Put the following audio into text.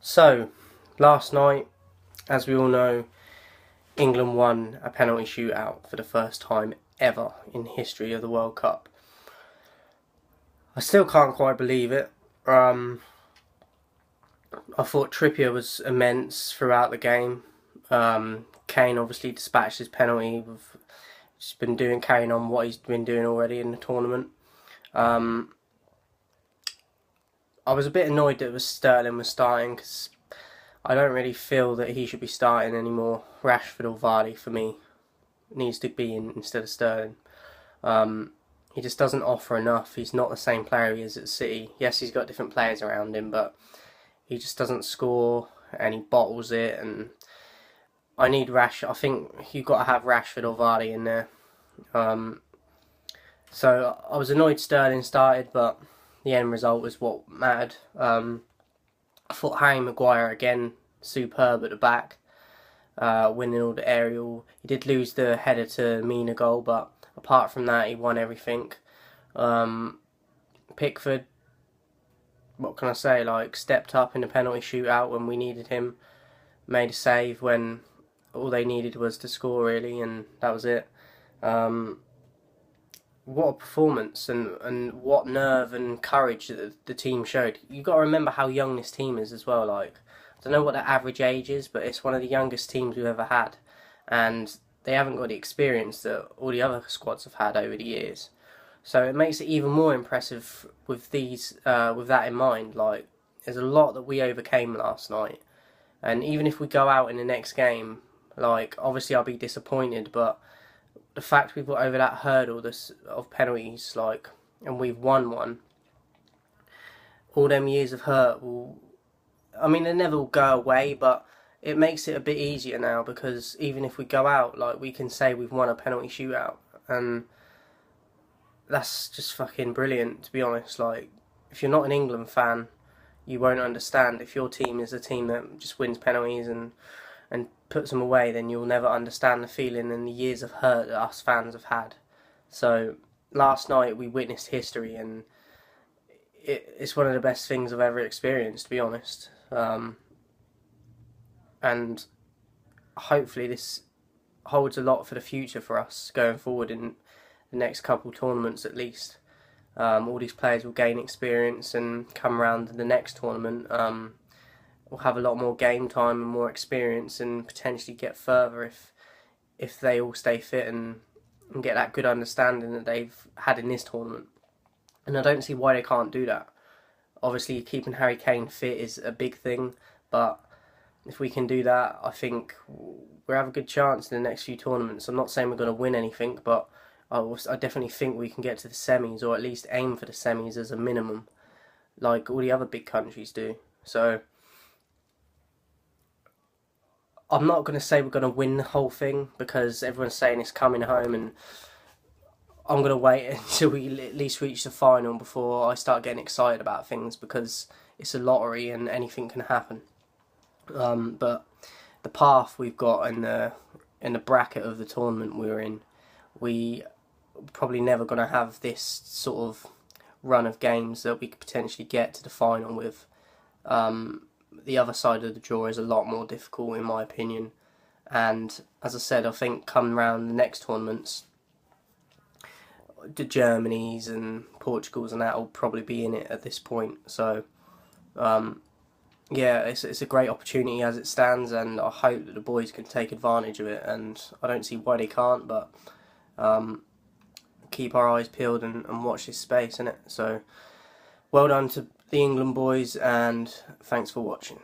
So, last night, as we all know, England won a penalty shootout for the first time ever in the history of the World Cup. I still can't quite believe it. I thought Trippier was immense throughout the game. Kane obviously dispatched his penalty. We've just been carrying on what he's been doing already in the tournament. I was a bit annoyed that Sterling was starting because I don't really feel that he should be starting anymore. Rashford or Vardy for me needs to be in instead of Sterling. He just doesn't offer enough. He's not the same player he is at City. Yes, he's got different players around him, but he just doesn't score and he bottles it. And I need I think you've got to have Rashford or Vardy in there. So I was annoyed Sterling started, but the end result was what mattered. I thought Harry Maguire again, superb at the back, winning all the aerial. He did lose the header to Mina goal, but apart from that, he won everything. Pickford, what can I say? Stepped up in the penalty shootout when we needed him. Made a save when all they needed was to score, really, and that was it. What a performance and what nerve and courage that the team showed. You've got to remember how young this team is as well. I don't know what the average age is, but it's one of the youngest teams we've ever had. And they haven't got the experience that all the other squads have had over the years. So it makes it even more impressive with that in mind. There's a lot that we overcame last night. And even if we go out in the next game, obviously I'll be disappointed, but the fact we've got over that hurdle of penalties, and we've won one, all them years of hurt they never will go away, but it makes it a bit easier now because even if we go out, we can say we've won a penalty shootout, and that's just fucking brilliant, to be honest. If you're not an England fan, you won't understand. If your team is a team that just wins penalties and puts them away, then you'll never understand the feeling and the years of hurt that us fans have had. So last night we witnessed history, and it's one of the best things I've ever experienced, to be honest. And hopefully this holds a lot for the future for us going forward in the next couple tournaments at least. All these players will gain experience and come around to the next tournament. Will have a lot more game time and more experience and potentially get further if they all stay fit and get that good understanding that they've had in this tournament. And I don't see why they can't do that. Obviously keeping Harry Kane fit is a big thing, but if we can do that, I think we'll have a good chance in the next few tournaments. I'm not saying we're going to win anything, but I definitely think we can get to the semis, or at least aim for the semis as a minimum, like all the other big countries do. So I'm not going to say we're going to win the whole thing because everyone's saying it's coming home, and I'm going to wait until we at least reach the final before I start getting excited about things, because it's a lottery and anything can happen. But the path we've got in the bracket of the tournament we're in, we probably never going to have this sort of run of games that we could potentially get to the final with. The other side of the draw is a lot more difficult in my opinion, and as I said, I think come round the next tournaments, the Germanys and Portugals and that will probably be in it at this point. So yeah, it's a great opportunity as it stands, and I hope that the boys can take advantage of it, and I don't see why they can't, but keep our eyes peeled and watch this space, innit? So well done to the England boys, and thanks for watching.